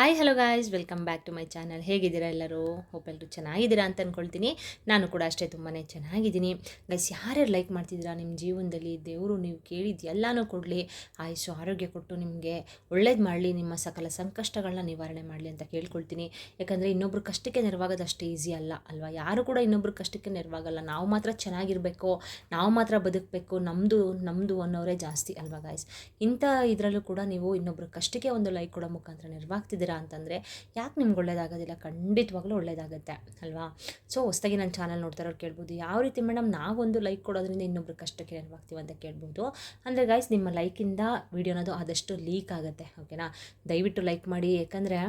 Hi hello guys, welcome back to my channel. ಹೇಗಿದ್ದೀರಾ ಎಲ್ಲರೂ? Hope ಎಲ್ಲರೂ ಚೆನ್ನಾಗಿದ್ದೀರಾ ಅಂತ ಅಂದ್ಕೊಳ್ತೀನಿ. ನಾನು ಕೂಡ ಅಷ್ಟೇ ತುಂಬಾ ಚೆನ್ನಾಗಿದ್ದೀನಿ. ಗೈಸ್, ಯಾರ್ಯಾರು ಲೈಕ್ ಮಾಡ್ತಿದ್ದೀರಾ? ನಿಮ್ಮ ಜೀವನದಲ್ಲಿ ದೇವರು ನೀವು ಕೇಳಿದ್ದು ಎಲ್ಲನೂ ಕೊಡಲಿ, ಆಯುಸ್ಸು ಆರೋಗ್ಯ ಕೊಟ್ಟು ನಿಮಗೆ ಒಳ್ಳೇದು ಮಾಡಲಿ, ನಿಮ್ಮ ಸಕಲ ಸಂಕಷ್ಟಗಳನ್ನ ನಿವಾರಣೆ ಮಾಡಲಿ ಅಂತ ಕೇಳ್ಕೊಳ್ತೀನಿ. ಯಾಕಂದರೆ ಇನ್ನೊಬ್ರ ಕಷ್ಟಕ್ಕೆ ನೆರವಾಗೋದು ಅಷ್ಟು ಈಸಿ ಅಲ್ವಾ? ಯಾರು ಕೂಡ ಇನ್ನೊಬ್ರ ಕಷ್ಟಕ್ಕೆ ನೆರವಾಗಲ್ಲ. ನಾವು ಮಾತ್ರ ಚೆನ್ನಾಗಿರಬೇಕು, ನಾವು ಮಾತ್ರ ಬದುಕಬೇಕು, ನಮ್ಮದು ಅನ್ನೋರೇ ಜಾಸ್ತಿ ಅಲ್ವಾ ಗಾಯ್ಸ್? ಇಂಥ ಇದರಲ್ಲೂ ಕೂಡ ನೀವು ಇನ್ನೊಬ್ರ ಕಷ್ಟಕ್ಕೆ ಒಂದು ಲೈಕ್ ಕೊಡೋ ಮುಖಾಂತರ ನೆರವಾಗ್ತಿದ್ದೀರಾ ಅಂತಂದರೆ ಯಾಕೆ ನಿಮ್ಗೆ ಒಳ್ಳೇದಾಗೋದಿಲ್ಲ? ಖಂಡಿತವಾಗ್ಲೂ ಒಳ್ಳೇದಾಗುತ್ತೆ ಅಲ್ವಾ? ಸೊ ಹೊಸದಾಗಿ ನನ್ನ ಚಾನಲ್ ನೋಡ್ತಾ ಇರೋರು ಕೇಳ್ಬೋದು, ಯಾವ ರೀತಿ ಮೇಡಮ್ ನಾವೊಂದು ಲೈಕ್ ಕೊಡೋದ್ರಿಂದ ಇನ್ನೊಬ್ರು ಕಷ್ಟಕ್ಕೆ ನೆರವಾಗ್ತೀವಿ ಅಂತ ಕೇಳ್ಬೋದು. ಅಂದರೆ ಗೈಸ್, ನಿಮ್ಮ ಲೈಕಿಂದ ವಿಡಿಯೋ ಅನ್ನೋದು ಆದಷ್ಟು ಲೀಕ್ ಆಗುತ್ತೆ, ಓಕೆನಾ? ದಯವಿಟ್ಟು ಲೈಕ್ ಮಾಡಿ. ಯಾಕಂದರೆ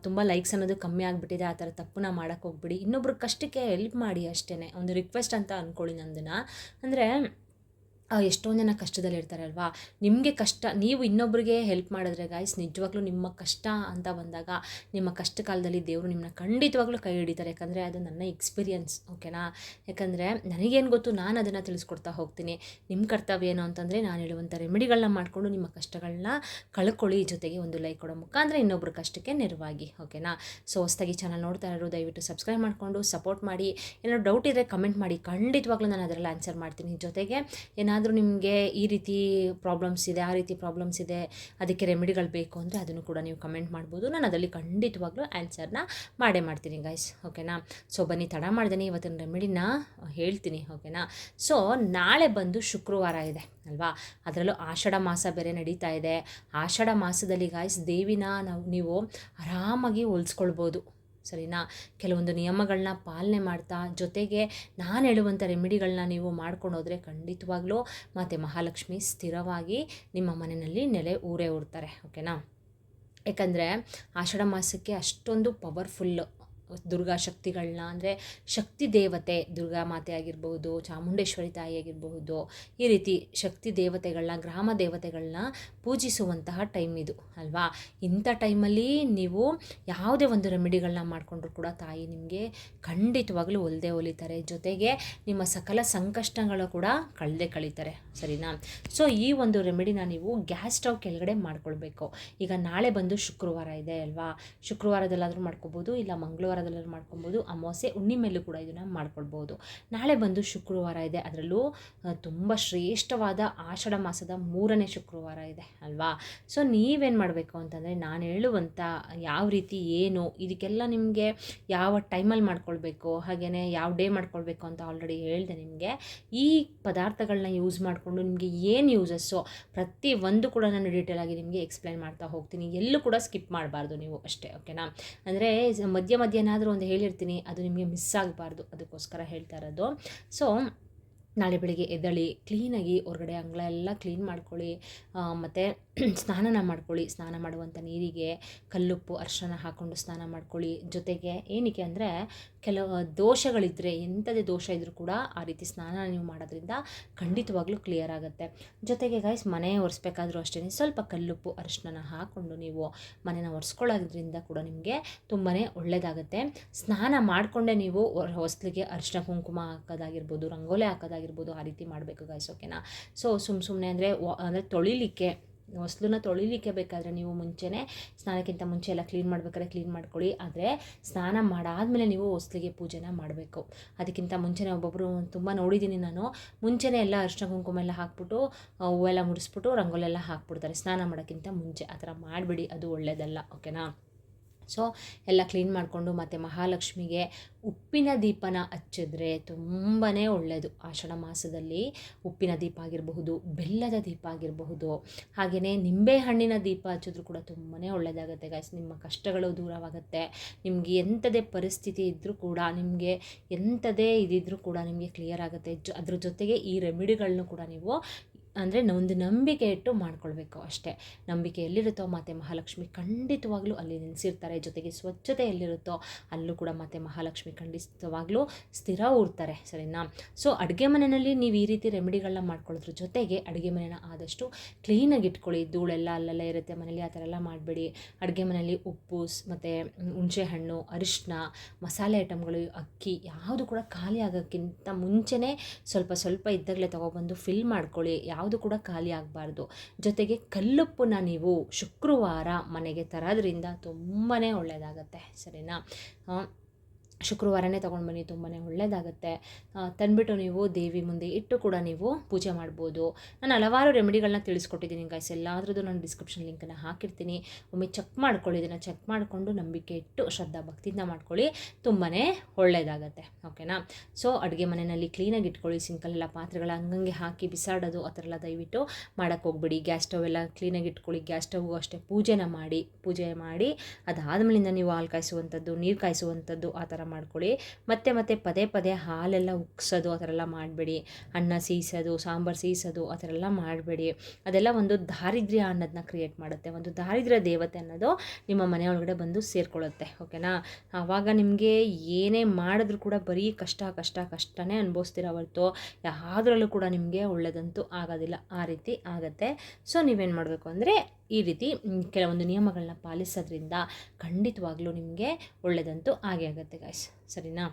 ತುಂಬ ಲೈಕ್ಸ್ ಅನ್ನೋದು ಕಮ್ಮಿ ಆಗಿಬಿಟ್ಟಿದೆ. ಆ ಥರ ತಪ್ಪನ್ನ ಮಾಡೋಕ್ಕೆ ಹೋಗ್ಬಿಡಿ. ಇನ್ನೊಬ್ರ ಕಷ್ಟಕ್ಕೆ ಹೆಲ್ಪ್ ಮಾಡಿ ಅಷ್ಟೇ, ಒಂದು ರಿಕ್ವೆಸ್ಟ್ ಅಂತ ಅಂದ್ಕೊಳ್ಳಿ ನಂದನ್ನು. ಅಂದರೆ ಎಷ್ಟೊಂದು ಜನ ಕಷ್ಟದಲ್ಲಿರ್ತಾರೆ ಅಲ್ವಾ? ನಿಮಗೆ ಕಷ್ಟ, ನೀವು ಇನ್ನೊಬ್ಬರಿಗೆ ಹೆಲ್ಪ್ ಮಾಡಿದ್ರೆ ಗಾಯ್ಸ್, ನಿಜವಾಗ್ಲೂ ನಿಮ್ಮ ಕಷ್ಟ ಅಂತ ಬಂದಾಗ ನಿಮ್ಮ ಕಷ್ಟ ಕಾಲದಲ್ಲಿ ದೇವರು ನಿಮ್ಮನ್ನ ಖಂಡಿತವಾಗ್ಲೂ ಕೈ ಹಿಡಿತಾರೆ. ಯಾಕಂದರೆ ಅದು ನನ್ನ ಎಕ್ಸ್ಪೀರಿಯನ್ಸ್, ಓಕೆನಾ? ಯಾಕಂದರೆ ನನಗೇನು ಗೊತ್ತು, ನಾನು ಅದನ್ನು ತಿಳಿಸ್ಕೊಡ್ತಾ ಹೋಗ್ತೀನಿ. ನಿಮ್ಮ ಕರ್ತವ್ಯ ಏನು ಅಂತಂದರೆ, ನಾನು ಹೇಳುವಂಥ ರೆಮಿಡಿಗಳನ್ನ ಮಾಡಿಕೊಂಡು ನಿಮ್ಮ ಕಷ್ಟಗಳನ್ನ ಕಳ್ಕೊಳ್ಳಿ, ಜೊತೆಗೆ ಒಂದು ಲೈಕ್ ಕೊಡೋ ಮುಖಾಂತರ ಇನ್ನೊಬ್ಬರ ಕಷ್ಟಕ್ಕೆ ನೆರವಾಗಿ, ಓಕೆನಾ? ಸೊ ಹೊಸದಾಗಿ ಚಾನಲ್ ನೋಡ್ತಾ ಇರೋರು ದಯವಿಟ್ಟು ಸಬ್ಸ್ಕ್ರೈಬ್ ಮಾಡಿಕೊಂಡು ಸಪೋರ್ಟ್ ಮಾಡಿ. ಏನಾದ್ರು ಡೌಟ್ ಇದ್ದರೆ ಕಮೆಂಟ್ ಮಾಡಿ, ಖಂಡಿತವಾಗ್ಲೂ ನಾನು ಅದರಲ್ಲಿ ಆನ್ಸರ್ ಮಾಡ್ತೀನಿ. ಜೊತೆಗೆ ಏನಾದರೂ ನಿಮಗೆ ಈ ರೀತಿ ಪ್ರಾಬ್ಲಮ್ಸ್ ಇದೆ, ಆ ರೀತಿ ಪ್ರಾಬ್ಲಮ್ಸ್ ಇದೆ, ಅದಕ್ಕೆ ರೆಮಿಡಿಗಳು ಬೇಕು ಅಂದರೆ ಅದನ್ನು ಕೂಡ ನೀವು ಕಮೆಂಟ್ ಮಾಡ್ಬೋದು. ನಾನು ಅದರಲ್ಲಿ ಖಂಡಿತವಾಗ್ಲೂ ಆನ್ಸರ್ನ ಮಾಡ್ತೀನಿ ಗೈಸ್, ಓಕೆನಾ? ಸೊ ಬನ್ನಿ, ತಡ ಮಾಡ್ದೇನೆ ಇವತ್ತಿನ ರೆಮಿಡಿನ ಹೇಳ್ತೀನಿ, ಓಕೆನಾ? ಸೊ ನಾಳೆ ಬಂದು ಶುಕ್ರವಾರ ಇದೆ ಅಲ್ವಾ? ಅದರಲ್ಲೂ ಆಷಾಢ ಮಾಸ ಬೇರೆ ನಡೀತಾ ಇದೆ. ಆಷಾಢ ಮಾಸದಲ್ಲಿ ಗಾಯ್ಸ್, ದೇವಿನ ನೀವು ಆರಾಮಾಗಿ ಹೋಲಿಸ್ಕೊಳ್ಬೋದು, ಸರಿನಾ? ಕೆಲವೊಂದು ನಿಯಮಗಳನ್ನ ಪಾಲನೆ ಮಾಡ್ತಾ, ಜೊತೆಗೆ ನಾನು ಹೇಳುವಂಥ ರೆಮಿಡಿಗಳನ್ನ ನೀವು ಮಾಡ್ಕೊಂಡು ಹೋದರೆ ಖಂಡಿತವಾಗ್ಲೂ ಮತ್ತು ಮಹಾಲಕ್ಷ್ಮಿ ಸ್ಥಿರವಾಗಿ ನಿಮ್ಮ ಮನೆಯಲ್ಲಿ ನೆಲೆ ಊರೇ ಊರ್ತಾರೆ, ಓಕೆನಾ? ಯಾಕಂದರೆ ಆಷಾಢ ಮಾಸಕ್ಕೆ ಅಷ್ಟೊಂದು ಪವರ್ಫುಲ್ಲು ದುರ್ಗಾ ಶಕ್ತಿಗಳನ್ನ, ಅಂದರೆ ಶಕ್ತಿ ದೇವತೆ ದುರ್ಗಾ ಮಾತೆ ಆಗಿರ್ಬೋದು, ಚಾಮುಂಡೇಶ್ವರಿ ತಾಯಿ ಆಗಿರಬಹುದು, ಈ ರೀತಿ ಶಕ್ತಿ ದೇವತೆಗಳನ್ನ, ಗ್ರಾಮ ದೇವತೆಗಳನ್ನ ಪೂಜಿಸುವಂತಹ ಟೈಮ್ ಇದು ಅಲ್ವಾ? ಇಂಥ ಟೈಮಲ್ಲಿ ನೀವು ಯಾವುದೇ ಒಂದು ರೆಮಿಡಿಗಳನ್ನ ಮಾಡಿಕೊಂಡ್ರು ಕೂಡ ತಾಯಿ ನಿಮಗೆ ಖಂಡಿತವಾಗ್ಲೂ ಒಲಿತಾರೆ. ಜೊತೆಗೆ ನಿಮ್ಮ ಸಕಲ ಸಂಕಷ್ಟಗಳು ಕೂಡ ಕಳೀತಾರೆ, ಸರಿನಾ? ಸೊ ಈ ಒಂದು ರೆಮಿಡಿನ ನೀವು ಗ್ಯಾಸ್ ಸ್ಟವ್ ಕೆಳಗಡೆ ಮಾಡ್ಕೊಳ್ಬೇಕು. ಈಗ ನಾಳೆ ಬಂದು ಶುಕ್ರವಾರ ಇದೆ ಅಲ್ವಾ? ಶುಕ್ರವಾರದಲ್ಲಾದರೂ ಮಾಡ್ಕೋಬೋದು, ಇಲ್ಲ ಮಂಗಳವಾರದಲ್ಲಾದ್ರೂ ಮಾಡ್ಕೊಬೋದು, ಅಮಾವಾಸ್ಯೆ ಹುಣ್ಣಿಮೆಲ್ಲೂ ಕೂಡ ಇದನ್ನು ಮಾಡ್ಕೊಳ್ಬೋದು. ನಾಳೆ ಬಂದು ಶುಕ್ರವಾರ ಇದೆ, ಅದರಲ್ಲೂ ತುಂಬ ಶ್ರೇಷ್ಠವಾದ ಆಷಾಢ ಮಾಸದ 3ನೇ ಶುಕ್ರವಾರ ಇದೆ ಅಲ್ವಾ? ಸೊ ನೀವೇನು ಮಾಡಬೇಕು ಅಂತಂದರೆ, ನಾನು ಹೇಳುವಂಥ ಯಾವ ರೀತಿ ಏನು ಇದಕ್ಕೆಲ್ಲ ನಿಮಗೆ ಯಾವ ಟೈಮಲ್ಲಿ ಮಾಡ್ಕೊಳ್ಬೇಕು, ಹಾಗೆಯೇ ಯಾವ ಡೇ ಮಾಡ್ಕೊಳ್ಬೇಕು ಅಂತ ಆಲ್ರೆಡಿ ಹೇಳಿದೆ ನಿಮಗೆ. ಈ ಪದಾರ್ಥಗಳನ್ನ ಯೂಸ್ ಮಾಡಿಕೊಂಡು ನಿಮಗೆ ಏನು ಯೂಸಸ್ಸೋ ಪ್ರತಿ ಒಂದು ಕೂಡ ನಾನು ಡೀಟೇಲಾಗಿ ನಿಮಗೆ ಎಕ್ಸ್ಪ್ಲೈನ್ ಮಾಡ್ತಾ ಹೋಗ್ತೀನಿ. ಎಲ್ಲೂ ಕೂಡ ಸ್ಕಿಪ್ ಮಾಡಬಾರ್ದು ನೀವು ಅಷ್ಟೇ, ಓಕೆನಾ? ಅಂದರೆ ಮಧ್ಯ ಏನಾದರೂ ಒಂದು ಹೇಳಿರ್ತೀನಿ, ಅದು ನಿಮಗೆ ಮಿಸ್ ಆಗಬಾರ್ದು, ಅದಕ್ಕೋಸ್ಕರ ಹೇಳ್ತಾ ಇರೋದು. ಸೊ ನಾಳೆ ಬೆಳಿಗ್ಗೆ ಎದ್ದೇಳಿ ಕ್ಲೀನಾಗಿ ಹೊರಗಡೆ ಅಂಗಳ ಎಲ್ಲ ಕ್ಲೀನ್ ಮಾಡ್ಕೊಳ್ಳಿ, ಮತ್ತು ಸ್ನಾನ ಮಾಡ್ಕೊಳ್ಳಿ. ಸ್ನಾನ ಮಾಡುವಂಥ ನೀರಿಗೆ ಕಲ್ಲುಪ್ಪು ಅರಿಶಿನ ಹಾಕ್ಕೊಂಡು ಸ್ನಾನ ಮಾಡ್ಕೊಳ್ಳಿ. ಜೊತೆಗೆ ಏನಕ್ಕೆ ಅಂದರೆ, ಕೆಲವು ದೋಷಗಳಿದ್ದರೆ, ಎಂಥದೇ ದೋಷ ಇದ್ದರೂ ಕೂಡ ಆ ರೀತಿ ಸ್ನಾನ ನೀವು ಮಾಡೋದ್ರಿಂದ ಖಂಡಿತವಾಗ್ಲೂ ಕ್ಲಿಯರ್ ಆಗುತ್ತೆ. ಜೊತೆಗೆ ಗೈಸ್, ಮನೆ ಒರೆಸ್ಬೇಕಾದ್ರೂ ಅಷ್ಟೇ ಸ್ವಲ್ಪ ಕಲ್ಲುಪ್ಪು ಅರಿಶಿನ ಹಾಕ್ಕೊಂಡು ನೀವು ಮನೆನ ಒರೆಸ್ಕೊಳ್ಳೋದ್ರಿಂದ ಕೂಡ ನಿಮಗೆ ತುಂಬಾ ಒಳ್ಳೆಯದಾಗುತ್ತೆ. ಸ್ನಾನ ಮಾಡಿಕೊಂಡೇ ನೀವು ಹೊಸ್ಲಿಗೆ ಅರಿಶಿನ ಕುಂಕುಮ ಹಾಕೋದಾಗಿರ್ಬೋದು, ರಂಗೋಲಿ ಹಾಕೋದಾಗಿರ್ಬೋದು, ಆ ರೀತಿ ಮಾಡಬೇಕು ಗೈಸ್, ಓಕೆನಾ? ಸೊ ಸುಮ್ಮನೆ ಅಂದರೆ ತೊಳಿಲಿಕ್ಕೆ, ಹೊಸ್ಲನ್ನ ತೊಳಿಲಿಕ್ಕೆ ಬೇಕಾದರೆ ನೀವು ಮುಂಚೆನೇ, ಸ್ನಾನಕ್ಕಿಂತ ಮುಂಚೆ ಎಲ್ಲ ಕ್ಲೀನ್ ಮಾಡ್ಬೇಕಾದ್ರೆ ಕ್ಲೀನ್ ಮಾಡ್ಕೊಳ್ಳಿ. ಆದರೆ ಸ್ನಾನ ಮಾಡಾದಮೇಲೆ ನೀವು ಹೊಸ್ಲಿಗೆ ಪೂಜೆನ ಮಾಡಬೇಕು. ಅದಕ್ಕಿಂತ ಮುಂಚೆನೇ ಒಬ್ಬೊಬ್ಬರು ತುಂಬ ನೋಡಿದ್ದೀನಿ ನಾನು, ಮುಂಚೆನೇ ಎಲ್ಲ ಅರಿಶಿನ ಕುಂಕುಮ ಎಲ್ಲ ಹಾಕ್ಬಿಟ್ಟು ಹೂವೆಲ್ಲ ಮುಡಿಸ್ಬಿಟ್ಟು ರಂಗೋಲೆಲ್ಲ ಹಾಕ್ಬಿಡ್ತಾರೆ ಸ್ನಾನ ಮಾಡೋಕ್ಕಿಂತ ಮುಂಚೆ. ಆ ಥರ ಮಾಡಿಬಿಡಿ, ಅದು ಒಳ್ಳೆಯದಲ್ಲ, ಓಕೆನಾ? ಸೊ ಎಲ್ಲ ಕ್ಲೀನ್ ಮಾಡಿಕೊಂಡು ಮತ್ತು ಮಹಾಲಕ್ಷ್ಮಿಗೆ ಉಪ್ಪಿನ ದೀಪನ ಹಚ್ಚಿದ್ರೆ ತುಂಬಾ ಒಳ್ಳೆಯದು. ಆಷಾಢ ಮಾಸದಲ್ಲಿ ಉಪ್ಪಿನ ದೀಪ ಆಗಿರಬಹುದು, ಬೆಲ್ಲದ ದೀಪ ಆಗಿರಬಹುದು, ಹಾಗೆಯೇ ನಿಂಬೆಹಣ್ಣಿನ ದೀಪ ಹಚ್ಚಿದ್ರೂ ಕೂಡ ತುಂಬಾ ಒಳ್ಳೆಯದಾಗುತ್ತೆ ಗೈಸ್. ನಿಮ್ಮ ಕಷ್ಟಗಳು ದೂರವಾಗುತ್ತೆ. ನಿಮಗೆ ಎಂಥದೇ ಪರಿಸ್ಥಿತಿ ಇದ್ದರೂ ಕೂಡ, ನಿಮಗೆ ಎಂಥದೇ ಇದಿದ್ರೂ ಕೂಡ ನಿಮಗೆ ಕ್ಲಿಯರ್ ಆಗುತ್ತೆ. ಅದ್ರ ಜೊತೆಗೆ ಈ ರೆಮಿಡಿಗಳನ್ನೂ ಕೂಡ ನೀವು ಅಂದರೆ ಒಂದು ನಂಬಿಕೆ ಇಟ್ಟು ಮಾಡ್ಕೊಳ್ಬೇಕು ಅಷ್ಟೇ. ನಂಬಿಕೆ ಎಲ್ಲಿರುತ್ತೋ ಮತ್ತು ಮಹಾಲಕ್ಷ್ಮಿ ಖಂಡಿತವಾಗ್ಲೂ ಅಲ್ಲಿ ನೆಲೆಸಿರ್ತಾರೆ. ಜೊತೆಗೆ ಸ್ವಚ್ಛತೆ ಎಲ್ಲಿರುತ್ತೋ ಅಲ್ಲೂ ಕೂಡ ಮತ್ತು ಮಹಾಲಕ್ಷ್ಮಿ ಖಂಡಿತವಾಗ್ಲೂ ಸ್ಥಿರ ಊರ್ತಾರೆ, ಸರಿನಾ? ಸೊ ಅಡುಗೆ ಮನೆಯಲ್ಲಿ ನೀವು ಈ ರೀತಿ ರೆಮಿಡಿಗಳನ್ನ ಮಾಡ್ಕೊಳ್ಳೋದ್ರ ಜೊತೆಗೆ ಅಡುಗೆ ಮನೆನ ಆದಷ್ಟು ಕ್ಲೀನಾಗಿ ಇಟ್ಕೊಳ್ಳಿ. ಧೂಳೆಲ್ಲ ಅಲ್ಲೆಲ್ಲ ಇರುತ್ತೆ ಮನೇಲಿ, ಆ ಥರ ಎಲ್ಲ ಮಾಡಬೇಡಿ. ಅಡುಗೆ ಮನೆಯಲ್ಲಿ ಉಪ್ಪು ಮತ್ತು ಹುಣಸೆಹಣ್ಣು, ಅರಿಶಿನ, ಮಸಾಲೆ ಐಟಮ್ಗಳು, ಅಕ್ಕಿ ಯಾವುದು ಕೂಡ ಖಾಲಿ ಆಗೋಕ್ಕಿಂತ ಮುಂಚೆನೇ ಸ್ವಲ್ಪ ಇದ್ದಾಗಲೇ ತೊಗೊಬಂದು ಫಿಲ್ ಮಾಡ್ಕೊಳ್ಳಿ. ಯಾವುದು ಕೂಡ ಖಾಲಿ ಆಗಬಾರ್ದು. ಜೊತೆಗೆ ಕಲ್ಲುಪ್ಪನ್ನ ನೀವು ಶುಕ್ರವಾರ ಮನೆಗೆ ತರೋದ್ರಿಂದ ತುಂಬಾ ಒಳ್ಳೆಯದಾಗತ್ತೆ, ಸರಿನಾ. ಶುಕ್ರವಾರನೇ ತೊಗೊಂಡು ಬನ್ನಿ, ತುಂಬಾ ಒಳ್ಳೆಯದಾಗುತ್ತೆ. ತಂದುಬಿಟ್ಟು ನೀವು ದೇವಿ ಮುಂದೆ ಇಟ್ಟು ಕೂಡ ನೀವು ಪೂಜೆ ಮಾಡ್ಬೋದು. ನಾನು ಹಲವಾರು ರೆಮಿಡಿಗಳನ್ನ ತಿಳಿಸ್ಕೊಟ್ಟಿದ್ದೀನಿ ಗೈಸ್, ಎಲ್ಲಾದ್ರದ್ದು ನಾನು ಡಿಸ್ಕ್ರಿಪ್ಷನ್ ಲಿಂಕನ್ನು ಹಾಕಿರ್ತೀನಿ. ಒಮ್ಮೆ ಚೆಕ್ ಮಾಡ್ಕೊಳ್ಳಿ, ಇದನ್ನು ಚೆಕ್ ಮಾಡಿಕೊಂಡು ನಂಬಿಕೆ ಇಟ್ಟು ಶ್ರದ್ಧಾ ಭಕ್ತಿಯಿಂದ ಮಾಡ್ಕೊಳ್ಳಿ, ತುಂಬಾ ಒಳ್ಳೆಯದಾಗತ್ತೆ, ಓಕೆನಾ. ಸೊ ಅಡುಗೆ ಮನೆಯಲ್ಲಿ ಕ್ಲೀನಾಗಿ ಇಟ್ಕೊಳ್ಳಿ, ಸಿಂಕಲ್ಲೆಲ್ಲ ಪಾತ್ರೆಗಳ ಹಂಗಂಗೆ ಹಾಕಿ ಬಿಸಾಡೋದು ಆ ಥರ ಎಲ್ಲ ದಯವಿಟ್ಟು ಮಾಡೋಕ್ಕೆ ಹೋಗ್ಬಿಡಿ. ಗ್ಯಾಸ್ ಸ್ಟವ್ ಎಲ್ಲ ಕ್ಲೀನಾಗಿ ಇಟ್ಕೊಳ್ಳಿ, ಗ್ಯಾಸ್ ಸ್ಟವ್ಗೂ ಅಷ್ಟೇ ಪೂಜೆ ಮಾಡಿ ಅದಾದಮೇಲಿಂದ ನೀವು ಹಾಲು ಕಾಯಿಸುವಂಥದ್ದು, ನೀರು ಕಾಯಿಸುವಂಥದ್ದು ಆ ಥರ ಮಾಡ್ಕೊಳ್ಳಿ. ಮತ್ತೆ ಪದೇ ಹಾಲೆಲ್ಲ ಉಕ್ಸೋದು ಆ ಥರ ಎಲ್ಲ ಮಾಡಬೇಡಿ. ಅನ್ನ ಸೀಸೋದು, ಸಾಂಬಾರು ಸೀಸೋದು ಆ ಥರ ಎಲ್ಲ ಮಾಡಬೇಡಿ. ಅದೆಲ್ಲ ಒಂದು ದಾರಿದ್ರ್ಯ ಅನ್ನೋದನ್ನ ಕ್ರಿಯೇಟ್ ಮಾಡುತ್ತೆ, ಒಂದು ದಾರಿದ್ರ್ಯ ದೇವತೆ ಅನ್ನೋದು ನಿಮ್ಮ ಮನೆಯೊಳಗಡೆ ಬಂದು ಸೇರಿಕೊಳ್ಳುತ್ತೆ, ಓಕೆನಾ. ಆವಾಗ ನಿಮಗೆ ಏನೇ ಮಾಡಿದ್ರೂ ಕೂಡ ಬರೀ ಕಷ್ಟನೇ ಅನುಭವಿಸ್ತೀರ ಹೊರತು ಯಾವುದ್ರಲ್ಲೂ ಕೂಡ ನಿಮಗೆ ಒಳ್ಳೆಯದಂತೂ ಆಗೋದಿಲ್ಲ, ಆ ರೀತಿ ಆಗುತ್ತೆ. ಸೊ ನೀವೇನು ಮಾಡಬೇಕು ಅಂದರೆ ಈ ರೀತಿ ಕೆಲವೊಂದು ನಿಯಮಗಳನ್ನ ಪಾಲಿಸೋದ್ರಿಂದ ಖಂಡಿತವಾಗ್ಲೂ ನಿಮಗೆ ಒಳ್ಳೆಯದಂತೂ ಆಗೇ ಆಗುತ್ತೆ ಗಾಯ್ಸ್, ಸರಿನಾ.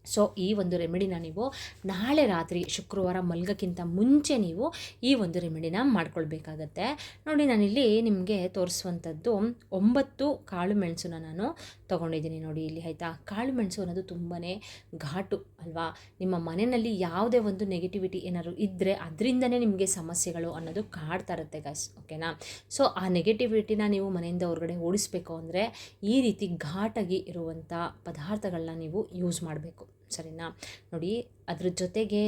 ಸೊ ಈ ಒಂದು ರೆಮಿಡಿನ ನೀವು ನಾಳೆ ರಾತ್ರಿ ಶುಕ್ರವಾರ ಮಲ್ಗೋಕ್ಕಿಂತ ಮುಂಚೆ ನೀವು ಈ ಒಂದು ರೆಮಿಡಿನ ಮಾಡ್ಕೊಳ್ಬೇಕಾಗತ್ತೆ. ನೋಡಿ, ನಾನಿಲ್ಲಿ ನಿಮಗೆ ತೋರಿಸುವಂಥದ್ದು 9 ಕಾಳು ಮೆಣಸನ್ನ ನಾನು ತೊಗೊಂಡಿದ್ದೀನಿ ನೋಡಿ ಇಲ್ಲಿ, ಆಯಿತಾ. ಕಾಳು ಮೆಣಸು ಅನ್ನೋದು ತುಂಬಾ ಘಾಟು ಅಲ್ವಾ. ನಿಮ್ಮ ಮನೆಯಲ್ಲಿ ಯಾವುದೇ ಒಂದು ನೆಗೆಟಿವಿಟಿ ಏನಾದ್ರು ಇದ್ದರೆ ಅದರಿಂದನೇ ನಿಮಗೆ ಸಮಸ್ಯೆಗಳು ಅನ್ನೋದು ಕಾಡ್ತಾ ಇರುತ್ತೆ ಗಾಯ್ಸ್, ಓಕೆನಾ. ಸೊ ಆ ನೆಗೆಟಿವಿಟಿನ ನೀವು ಮನೆಯಿಂದ ಹೊರಗಡೆ ಓಡಿಸ್ಬೇಕು ಅಂದರೆ ಈ ರೀತಿ ಘಾಟಾಗಿ ಇರುವಂಥ ಪದಾರ್ಥಗಳನ್ನ ನೀವು ಯೂಸ್ ಮಾಡಬೇಕು, ಸರಿನಾ. ನೋಡಿ, ಅದ್ರ ಜೊತೆಗೆ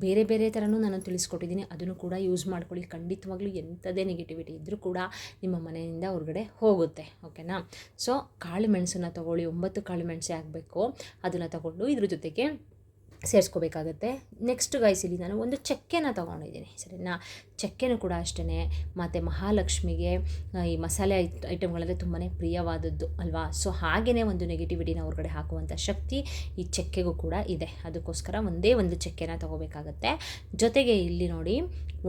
ಬೇರೆ ಥರನೂ ನಾನು ತಿಳಿಸ್ಕೊಟ್ಟಿದ್ದೀನಿ, ಅದನ್ನು ಕೂಡ ಯೂಸ್ ಮಾಡ್ಕೊಳ್ಳಿ. ಖಂಡಿತವಾಗ್ಲೂ ಎಂಥದೇ ನೆಗೆಟಿವಿಟಿ ಇದ್ದರೂ ಕೂಡ ನಿಮ್ಮ ಮನೆಯಿಂದ ಹೊರಗಡೆ ಹೋಗುತ್ತೆ, ಓಕೆನಾ. ಸೊ ಕಾಳು ಮೆಣಸನ್ನು ತೊಗೊಳ್ಳಿ, 9 ಕಾಳು ಮೆಣಸೇ ಆಗಬೇಕು. ಅದನ್ನು ತಗೊಂಡು ಇದ್ರ ಜೊತೆಗೆ ಸೇರಿಸ್ಕೋಬೇಕಾಗತ್ತೆ. ನೆಕ್ಸ್ಟ್ ಗೈಸ್ ಇಲ್ಲಿ ನಾನು ಒಂದು ಚಕ್ಕೆನ ತೊಗೊಂಡಿದ್ದೀನಿ, ಸರಿನಾ. ಚಕ್ಕೆನೂ ಕೂಡ ಅಷ್ಟೇ, ಮತ್ತು ಮಹಾಲಕ್ಷ್ಮಿಗೆ ಈ ಮಸಾಲೆ ಐಟಮ್ಗಳಂದರೆ ತುಂಬಾ ಪ್ರಿಯವಾದದ್ದು ಅಲ್ವಾ. ಸೊ ಹಾಗೆಯೇ ಒಂದು ನೆಗೆಟಿವಿಟಿನ ಹೊರಗಡೆ ಹಾಕುವಂಥ ಶಕ್ತಿ ಈ ಚಕ್ಕೆಗೂ ಕೂಡ ಇದೆ. ಅದಕ್ಕೋಸ್ಕರ ಒಂದೇ ಒಂದು ಚಕ್ಕೆನ ತೊಗೋಬೇಕಾಗತ್ತೆ. ಜೊತೆಗೆ ಇಲ್ಲಿ ನೋಡಿ,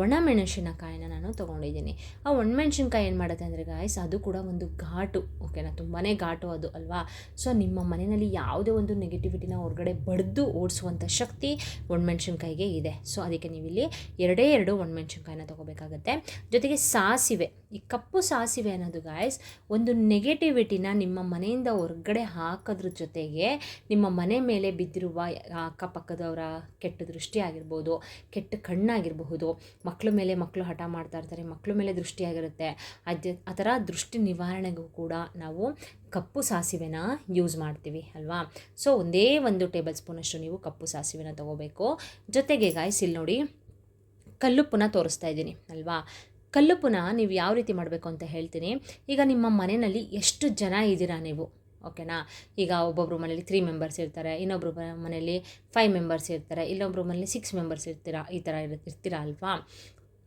ಒಣಮೆಣಸಿನಕಾಯಿನ ನಾನು ತೊಗೊಂಡಿದ್ದೀನಿ. ಆ ಒಣಮೆಣಸಿನ್ಕಾಯಿ ಏನು ಮಾಡುತ್ತೆ ಅಂದರೆ ಗಾಯ್ಸ್, ಅದು ಕೂಡ ಒಂದು ಘಾಟು, ಓಕೆನಾ. ತುಂಬಾ ಘಾಟು ಅದು ಅಲ್ವಾ. ಸೊ ನಿಮ್ಮ ಮನೆಯಲ್ಲಿ ಯಾವುದೇ ಒಂದು ನೆಗೆಟಿವಿಟಿನ ಹೊರಗಡೆ ಬಡಿದು ಓಡಿಸುವಂಥ ಶಕ್ತಿ ಒಣಮೆಣಸಿನ್ಕಾಯಿಗೆ ಇದೆ. ಸೊ ಅದಕ್ಕೆ ನೀವಿಲ್ಲಿ 2 ಒಣಮೆಣಸಿನ್ಕಾಯಿನ ತೊಗೋಬೇಕಾಗತ್ತೆ. ಜೊತೆಗೆ ಸಾಸಿವೆ, ಈ ಕಪ್ಪು ಸಾಸಿವೆ ಅನ್ನೋದು ಗಾಯ್ಸ್ ಒಂದು ನೆಗೆಟಿವಿಟಿನ ನಿಮ್ಮ ಮನೆಯಿಂದ ಹೊರಗಡೆ ಹಾಕೋದ್ರ ಜೊತೆಗೆ ನಿಮ್ಮ ಮನೆ ಮೇಲೆ ಬಿದ್ದಿರುವ ಅಕ್ಕಪಕ್ಕದವರ ಕೆಟ್ಟ ದೃಷ್ಟಿ ಆಗಿರ್ಬೋದು, ಕೆಟ್ಟ ಕಣ್ಣಾಗಿರಬಹುದು, ಮಕ್ಕಳು ಹಠ ಮಾಡ್ತಾ ಇರ್ತಾರೆ, ಮಕ್ಕಳ ಮೇಲೆ ದೃಷ್ಟಿಯಾಗಿರುತ್ತೆ, ಆ ಥರ ದೃಷ್ಟಿ ನಿವಾರಣೆಗೂ ಕೂಡ ನಾವು ಕಪ್ಪು ಸಾಸಿವೆನ ಯೂಸ್ ಮಾಡ್ತೀವಿ ಅಲ್ವಾ. ಸೊ ಒಂದೇ 1 ಟೇಬಲ್ ಸ್ಪೂನಷ್ಟು ನೀವು ಕಪ್ಪು ಸಾಸಿವೆನ ತೊಗೋಬೇಕು. ಜೊತೆಗೆ ಗಾಯ್ಸ್ ಇಲ್ಲಿ ನೋಡಿ, ಕಲ್ಲುಪ್ಪನ್ನ ತೋರಿಸ್ತಾ ಇದ್ದೀನಿ ಅಲ್ವಾ. ಕಲ್ಲುಪ್ಪನ್ನ ನೀವು ಯಾವ ರೀತಿ ಮಾಡಬೇಕು ಅಂತ ಹೇಳ್ತೀನಿ. ಈಗ ನಿಮ್ಮ ಮನೆಯಲ್ಲಿ ಎಷ್ಟು ಜನ ಇದ್ದೀರಾ ನೀವು, ಓಕೆನಾ. ಈಗ ಒಬ್ಬೊಬ್ರು ಮನೇಲಿ 3 ಮೆಂಬರ್ಸ್ ಇರ್ತಾರೆ, ಇನ್ನೊಬ್ರು ಮನೇಲಿ 5 ಮೆಂಬರ್ಸ್ ಇರ್ತಾರೆ, ಇನ್ನೊಬ್ರು ಮನೇಲಿ 6 ಮೆಂಬರ್ಸ್ ಇರ್ತೀರಾ, ಈ ಥರ ಇರ್ತೀರಾ ಅಲ್ವಾ.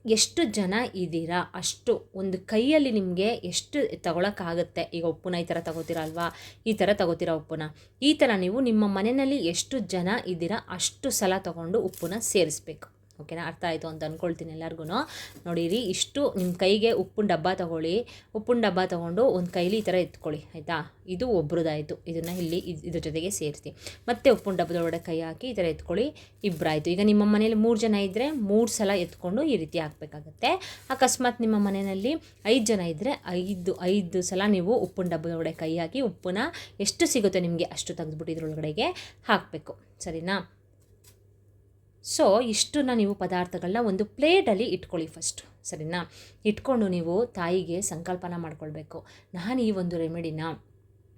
ಎಷ್ಟು ಜನ ಇದ್ದೀರಾ ಅಷ್ಟು ಒಂದು ಕೈಯಲ್ಲಿ ನಿಮಗೆ ಎಷ್ಟು ತಗೊಳಕ್ಕಾಗುತ್ತೆ. ಈಗ ಉಪ್ಪನ್ನ ಈ ಥರ ತಗೋತೀರಾ ಅಲ್ವಾ, ಈ ಥರ ತಗೋತೀರಾ ಉಪ್ಪನ್ನ. ಈ ಥರ ನೀವು ನಿಮ್ಮ ಮನೆಯಲ್ಲಿ ಎಷ್ಟು ಜನ ಇದ್ದೀರಾ ಅಷ್ಟು ಸಲ ತೊಗೊಂಡು ಉಪ್ಪನ್ನ ಸೇರಿಸ್ಬೇಕು, ಓಕೆನಾ. ಅರ್ಥ ಆಯಿತು ಅಂತ ಅಂದ್ಕೊಳ್ತೀನಿ ಎಲ್ಲರಿಗೂ. ನೋಡಿರಿ, ಇಷ್ಟು ನಿಮ್ಮ ಕೈಗೆ ಉಪ್ಪಿನ ಡಬ್ಬ ತೊಗೊಳ್ಳಿ. ಉಪ್ಪಿನ ಡಬ್ಬ ತೊಗೊಂಡು ಒಂದು ಕೈಲಿ ಈ ಥರ ಎತ್ಕೊಳ್ಳಿ, ಆಯಿತಾ. ಇದು ಒಬ್ರದ್ದಾಯಿತು, ಇದನ್ನು ಇಲ್ಲಿ ಇದ್ರ ಜೊತೆಗೆ ಸೇರಿಸಿ. ಮತ್ತೆ ಉಪ್ಪಿನ ಡಬ್ಬದೊಳಗಡೆ ಕೈ ಹಾಕಿ ಈ ಥರ ಎತ್ಕೊಳ್ಳಿ, ಇಬ್ಬರಾಯಿತು. ಈಗ ನಿಮ್ಮ ಮನೇಲಿ 3 ಜನ ಇದ್ದರೆ 3 ಸಲ ಎತ್ಕೊಂಡು ಈ ರೀತಿ ಹಾಕಬೇಕಾಗತ್ತೆ. ಅಕಸ್ಮಾತ್ ನಿಮ್ಮ ಮನೆಯಲ್ಲಿ 5 ಜನ ಇದ್ದರೆ 5 ಸಲ ನೀವು ಉಪ್ಪಿನ ಡಬ್ಬದೊಳಗಡೆ ಕೈ ಹಾಕಿ ಉಪ್ಪನ್ನ ಎಷ್ಟು ಸಿಗುತ್ತೆ ನಿಮಗೆ ಅಷ್ಟು ತೆಗೆದುಬಿಟ್ಟು ಇದ್ರೊಳಗಡೆಗೆ ಹಾಕಬೇಕು, ಸರಿನಾ. ಸೊ ಇಷ್ಟನ್ನ ನೀವು ಪದಾರ್ಥಗಳನ್ನ ಒಂದು ಪ್ಲೇಟಲ್ಲಿ ಇಟ್ಕೊಳ್ಳಿ ಫಸ್ಟು, ಸರಿನಾ. ಇಟ್ಕೊಂಡು ನೀವು ತಾಯಿಗೆ ಸಂಕಲ್ಪನ ಮಾಡ್ಕೊಳ್ಬೇಕು. ನಾನು ಈ ಒಂದು ರೆಮಿಡಿನ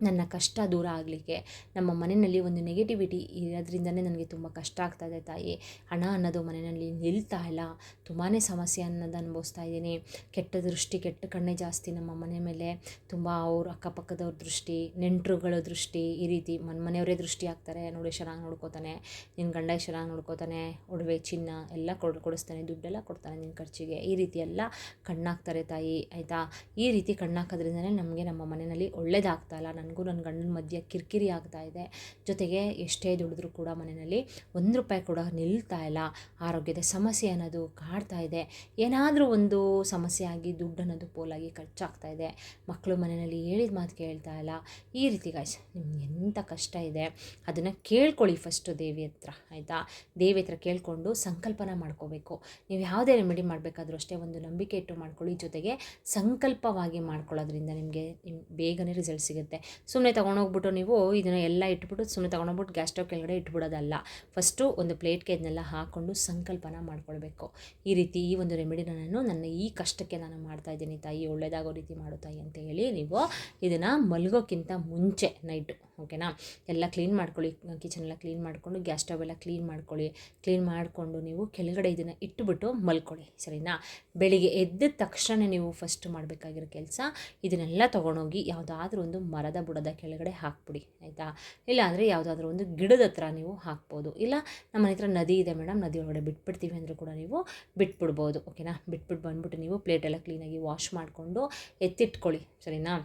ನನ್ನ ಕಷ್ಟ ದೂರ ಆಗಲಿಕ್ಕೆ, ನಮ್ಮ ಮನೆಯಲ್ಲಿ ಒಂದು ನೆಗೆಟಿವಿಟಿ ಇರೋದ್ರಿಂದನೇ ನನಗೆ ತುಂಬ ಕಷ್ಟ ಆಗ್ತಾಯಿದೆ ತಾಯಿ, ಹಣ ಅನ್ನೋದು ಮನೆಯಲ್ಲಿ ನಿಲ್ತಾ ಇಲ್ಲ, ತುಂಬಾ ಸಮಸ್ಯೆ ಅನ್ನೋದು ಅನುಭವಿಸ್ತಾ ಇದ್ದೀನಿ, ಕೆಟ್ಟ ದೃಷ್ಟಿ, ಕೆಟ್ಟ ಕಣ್ಣೇ ಜಾಸ್ತಿ ನಮ್ಮ ಮನೆ ಮೇಲೆ, ತುಂಬ ಅವ್ರ ಅಕ್ಕಪಕ್ಕದವ್ರ ದೃಷ್ಟಿ, ನೆಂಟರುಗಳ ದೃಷ್ಟಿ, ಈ ರೀತಿ ಮನೆಯವರೇ ದೃಷ್ಟಿ ಆಗ್ತಾರೆ. ನೋಡಿ, ಚೆನ್ನಾಗಿ ನೋಡ್ಕೋತಾನೆ, ನಿನ್ನ ಗಂಡ ಚೆನ್ನಾಗಿ ನೋಡ್ಕೋತಾನೆ, ಒಡವೆ ಚಿನ್ನ ಎಲ್ಲ ಕೊಡಿಸ್ತಾನೆ, ದುಡ್ಡೆಲ್ಲ ಕೊಡ್ತಾನೆ ನಿನ್ನ ಖರ್ಚಿಗೆ, ಈ ರೀತಿ ಎಲ್ಲ ಕಣ್ಣಾಕ್ತಾರೆ ತಾಯಿ, ಆಯಿತಾ. ಈ ರೀತಿ ಕಣ್ಣಾಕೋದ್ರಿಂದನೇ ನಮಗೆ ನಮ್ಮ ಮನೆಯಲ್ಲಿ ಒಳ್ಳೇದಾಗ್ತಾ ಇಲ್ಲ, ನನಗೂ ನನ್ನ ಗಂಡನ ಮಧ್ಯೆ ಕಿರಿಕಿರಿ ಆಗ್ತಾ ಇದೆ. ಜೊತೆಗೆ ಎಷ್ಟೇ ದುಡಿದ್ರೂ ಕೂಡ ಮನೆಯಲ್ಲಿ ₹1 ಕೂಡ ನಿಲ್ತಾ ಇಲ್ಲ. ಆರೋಗ್ಯದ ಸಮಸ್ಯೆ ಅನ್ನೋದು ಕಾಡ್ತಾ ಇದೆ. ಏನಾದರೂ ಒಂದು ಸಮಸ್ಯೆ ಆಗಿ ದುಡ್ಡು ಅನ್ನೋದು ಪೋಲಾಗಿ ಖರ್ಚಾಗ್ತಾ ಇದೆ. ಮಕ್ಕಳು ಮನೆಯಲ್ಲಿ ಹೇಳಿದ ಮಾತು ಕೇಳ್ತಾ ಇಲ್ಲ. ಈ ರೀತಿ ಗಾಯ್ಸ್ ನಿಮ್ಗೆ ಎಂಥ ಕಷ್ಟ ಇದೆ ಅದನ್ನು ಕೇಳ್ಕೊಳ್ಳಿ ಫಸ್ಟು ದೇವಿ ಹತ್ರ, ಆಯಿತಾ? ದೇವಿ ಹತ್ರ ಕೇಳಿಕೊಂಡು ಸಂಕಲ್ಪನ ಮಾಡ್ಕೋಬೇಕು. ನೀವು ಯಾವುದೇ ರೆಮಿಡಿ ಮಾಡಬೇಕಾದ್ರೂ ಅಷ್ಟೇ ಒಂದು ನಂಬಿಕೆ ಇಟ್ಟು ಮಾಡ್ಕೊಳ್ಳಿ. ಜೊತೆಗೆ ಸಂಕಲ್ಪವಾಗಿ ಮಾಡ್ಕೊಳ್ಳೋದ್ರಿಂದ ನಿಮಗೆ ಬೇಗನೆ ರಿಸಲ್ಟ್ ಸಿಗುತ್ತೆ. ಸುಮ್ಮನೆ ತೊಗೊಂಡೋಗ್ಬಿಟ್ಟು ನೀವು ಇದನ್ನು ಎಲ್ಲ ಇಟ್ಬಿಟ್ಟು ಸುಮ್ಮನೆ ತೊಗೊಂಡೋಗ್ಬಿಟ್ಟು ಗ್ಯಾಸ್ ಸ್ಟವ್ ಕೆಳಗಡೆ ಇಟ್ಬಿಡೋದಲ್ಲ. ಫಸ್ಟು ಒಂದು ಪ್ಲೇಟ್ಗೆ ಇದನ್ನೆಲ್ಲ ಹಾಕ್ಕೊಂಡು ಸಂಕಲ್ಪನ ಮಾಡ್ಕೊಳ್ಬೇಕು. ಈ ರೀತಿ ಈ ಒಂದು ರೆಮಿಡಿನ ನಾನು ನನ್ನ ಈ ಕಷ್ಟಕ್ಕೆ ನಾನು ಮಾಡ್ತಾಯಿದ್ದೀನಿ ತಾಯಿ, ಒಳ್ಳೆಯದಾಗೋ ರೀತಿ ಮಾಡು ತಾಯಿ ಅಂತ ಹೇಳಿ ನೀವು ಇದನ್ನು ಮಲಗೋಕ್ಕಿಂತ ಮುಂಚೆ ನೈಟು, ಓಕೆನಾ, ಎಲ್ಲ ಕ್ಲೀನ್ ಮಾಡ್ಕೊಳ್ಳಿ. ಕಿಚನೆಲ್ಲ ಕ್ಲೀನ್ ಮಾಡಿಕೊಂಡು ಗ್ಯಾಸ್ ಸ್ಟವ್ ಎಲ್ಲ ಕ್ಲೀನ್ ಮಾಡ್ಕೊಳ್ಳಿ. ಕ್ಲೀನ್ ಮಾಡಿಕೊಂಡು ನೀವು ಕೆಳಗಡೆ ಇದನ್ನು ಇಟ್ಟುಬಿಟ್ಟು ಮಲ್ಕೊಳ್ಳಿ, ಸರಿನಾ? ಬೆಳಿಗ್ಗೆ ಎದ್ದ ತಕ್ಷಣ ನೀವು ಫಸ್ಟ್ ಮಾಡಬೇಕಾಗಿರೋ ಕೆಲಸ ಇದನ್ನೆಲ್ಲ ತೊಗೊಂಡೋಗಿ ಯಾವುದಾದ್ರೂ ಒಂದು ಮರದ ಬುಡದ ಕೆಳಗಡೆ ಹಾಕ್ಬಿಡಿ, ಆಯಿತಾ? ಇಲ್ಲ ಅಂದರೆ ಯಾವುದಾದ್ರೂ ಒಂದು ಗಿಡದ ಹತ್ರ ನೀವು ಹಾಕ್ಬೋದು. ಇಲ್ಲ ನಮ್ಮ ಮನೆ ಹತ್ರ ನದಿ ಇದೆ ಮೇಡಮ್, ನದಿ ಒಳಗಡೆ ಬಿಟ್ಬಿಡ್ತೀವಿ ಅಂದರೂ ಕೂಡ ನೀವು ಬಿಟ್ಬಿಡ್ಬೋದು, ಓಕೆನಾ? ಬಿಟ್ಬಿಟ್ಟು ಬಂದುಬಿಟ್ಟು ನೀವು ಪ್ಲೇಟೆಲ್ಲ ಕ್ಲೀನಾಗಿ ವಾಶ್ ಮಾಡಿಕೊಂಡು ಎತ್ತಿಟ್ಕೊಳ್ಳಿ, ಸರಿನಾ?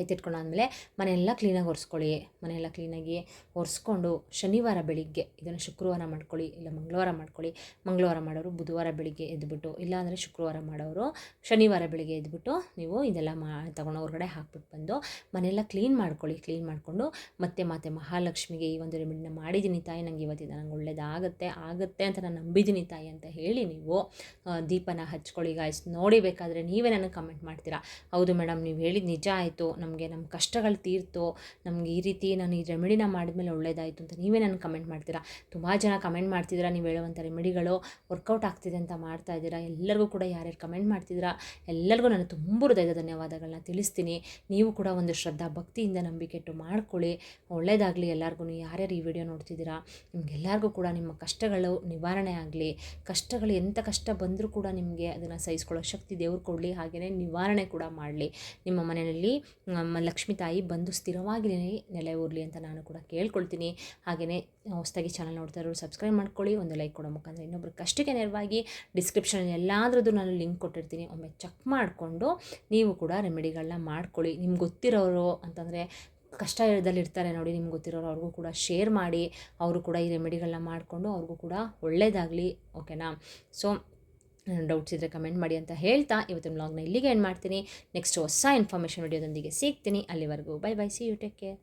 ಎತ್ತಿಟ್ಕೊಂಡಾದ್ಮೇಲೆ ಮನೆಯೆಲ್ಲ ಕ್ಲೀನಾಗಿ ಒರೆಸ್ಕೊಳ್ಳಿ. ಮನೆಯೆಲ್ಲ ಕ್ಲೀನಾಗಿ ಒರೆಸ್ಕೊಂಡು ಶನಿವಾರ ಬೆಳಿಗ್ಗೆ ಇದನ್ನು ಶುಕ್ರವಾರ ಮಾಡ್ಕೊಳ್ಳಿ, ಇಲ್ಲ ಮಂಗಳವಾರ ಮಾಡ್ಕೊಳ್ಳಿ. ಮಂಗಳವಾರ ಮಾಡೋರು ಬುಧವಾರ ಬೆಳಿಗ್ಗೆ ಎದ್ಬಿಟ್ಟು, ಇಲ್ಲಾಂದರೆ ಶುಕ್ರವಾರ ಮಾಡೋರು ಶನಿವಾರ ಬೆಳಿಗ್ಗೆ ಎದ್ಬಿಟ್ಟು ನೀವು ಇದೆಲ್ಲ ತಗೊಂಡು ಹೊರಗಡೆ ಹಾಕ್ಬಿಟ್ಟು ಬಂದು ಮನೆಯೆಲ್ಲ ಕ್ಲೀನ್ ಮಾಡ್ಕೊಳ್ಳಿ. ಕ್ಲೀನ್ ಮಾಡಿಕೊಂಡು ಮತ್ತೆ ಮಹಾಲಕ್ಷ್ಮಿಗೆ ಈ ಒಂದು ರೆಮಿಡಿನ ಮಾಡಿದ್ದೀನಿ ತಾಯಿ, ನನಗೆ ಇವತ್ತಿಂದ ನಂಗೆ ಒಳ್ಳೇದಾಗುತ್ತೆ ಅಂತ ನಾನು ನಂಬಿದ್ದೀನಿ ತಾಯಿ ಅಂತ ಹೇಳಿ ನೀವು ದೀಪನ ಹಚ್ಕೊಳ್ಳಿ ಗಾಯ್ಸ್. ನೋಡಿ ಬೇಕಾದರೆ ನೀವೇ ನನಗೆ ಕಮೆಂಟ್ ಮಾಡ್ತೀರಾ, ಹೌದು ಮೇಡಮ್ ನೀವು ಹೇಳಿದ ನಿಜ ಆಯಿತು, ನಮಗೆ ನಮ್ಮ ಕಷ್ಟಗಳು ತೀರ್ತು, ನಮ್ಗೆ ಈ ರೀತಿ ನಾನು ಈ ರೆಮಿಡಿನ ಮಾಡಿದ್ಮೇಲೆ ಒಳ್ಳೇದಾಯಿತು ಅಂತ ನೀವೇ ನನಗೆ ಕಮೆಂಟ್ ಮಾಡ್ತೀರಾ. ತುಂಬ ಜನ ಕಮೆಂಟ್ ಮಾಡ್ತಿದ್ದೀರಾ, ನೀವು ಹೇಳುವಂಥ ರೆಮಿಡಿಗಳು ವರ್ಕೌಟ್ ಆಗ್ತಿದೆ ಅಂತ ಮಾಡ್ತಾ ಇದ್ದೀರಾ. ಎಲ್ಲರಿಗೂ ಕೂಡ ಯಾರ್ಯಾರು ಕಮೆಂಟ್ ಮಾಡ್ತಿದ್ದೀರಾ ಎಲ್ಲರಿಗೂ ನಾನು ತುಂಬ ಹೃದಯದ ಧನ್ಯವಾದಗಳನ್ನ ತಿಳಿಸ್ತೀನಿ. ನೀವು ಕೂಡ ಒಂದು ಶ್ರದ್ಧಾ ಭಕ್ತಿಯಿಂದ ನಂಬಿಕೆ ಇಟ್ಟು ಮಾಡ್ಕೊಳ್ಳಿ, ಒಳ್ಳೇದಾಗಲಿ ಎಲ್ಲರಿಗೂ. ಯಾರ್ಯಾರು ಈ ವಿಡಿಯೋ ನೋಡ್ತಿದ್ದೀರಾ ನಿಮಗೆಲ್ಲರಿಗೂ ಕೂಡ ನಿಮ್ಮ ಕಷ್ಟಗಳು ನಿವಾರಣೆ ಆಗಲಿ. ಕಷ್ಟಗಳು ಎಂಥ ಕಷ್ಟ ಬಂದರೂ ಕೂಡ ನಿಮಗೆ ಅದನ್ನು ಸಹಿಸ್ಕೊಳ್ಳೋ ಶಕ್ತಿ ದೇವ್ರು ಕೊಡಲಿ, ಹಾಗೆಯೇ ನಿವಾರಣೆ ಕೂಡ ಮಾಡಲಿ. ನಿಮ್ಮ ಮನೆಯಲ್ಲಿ ಲಕ್ಷ್ಮೀ ತಾಯಿ ಬಂದು ಸ್ಥಿರವಾಗಿ ನೆಲೆ ಊರಲಿ ಅಂತ ನಾನು ಕೂಡ ಕೇಳ್ಕೊಳ್ತೀನಿ. ಹಾಗೆಯೇ ಹೊಸದಾಗಿ ಚಾನಲ್ ನೋಡ್ತಾ ಇರೋರು ಸಬ್ಸ್ಕ್ರೈಬ್ ಮಾಡ್ಕೊಳ್ಳಿ, ಒಂದು ಲೈಕ್ ಕೊಡೋ ಮುಖಾಂತರ ಇನ್ನೊಬ್ರು ಕಷ್ಟಕ್ಕೆ ನೆರವಾಗಿ ಡಿಸ್ಕ್ರಿಪ್ಷನಲ್ಲಿ ಎಲ್ಲಾದ್ರದ್ದು ನಾನು ಲಿಂಕ್ ಕೊಟ್ಟಿರ್ತೀನಿ, ಒಮ್ಮೆ ಚೆಕ್ ಮಾಡಿಕೊಂಡು ನೀವು ಕೂಡ ರೆಮಿಡಿಗಳನ್ನ ಮಾಡ್ಕೊಳ್ಳಿ. ನಿಮ್ಗೆ ಗೊತ್ತಿರೋರು ಅಂತಂದರೆ ಕಷ್ಟದಲ್ಲಿರ್ತಾರೆ ನೋಡಿ, ನಿಮ್ಗೆ ಗೊತ್ತಿರೋರು ಅವ್ರಿಗೂ ಕೂಡ ಶೇರ್ ಮಾಡಿ, ಅವರು ಕೂಡ ಈ ರೆಮಿಡಿಗಳನ್ನ ಮಾಡಿಕೊಂಡು ಅವ್ರಿಗೂ ಕೂಡ ಒಳ್ಳೆಯದಾಗಲಿ, ಓಕೆನಾ? ಸೊ ಡೌಟ್ಸ್ ಇದ್ದರೆ ಕಮೆಂಟ್ ಮಾಡಿ ಅಂತ ಹೇಳ್ತಾ ಇವತ್ತಿನ ವ್ಲಾಗ್ನ ಇಲ್ಲಿಗೆ ಎಂಡ್ ಮಾಡ್ತೀನಿ. ನೆಕ್ಸ್ಟ್ ಹೊಸ ಇನ್ಫಾರ್ಮೇಷನ್ ವಿಡಿಯೋದೊಂದಿಗೆ ಸಿಗ್ತೀನಿ. ಅಲ್ಲಿವರೆಗೂ bye bye, see you, take care.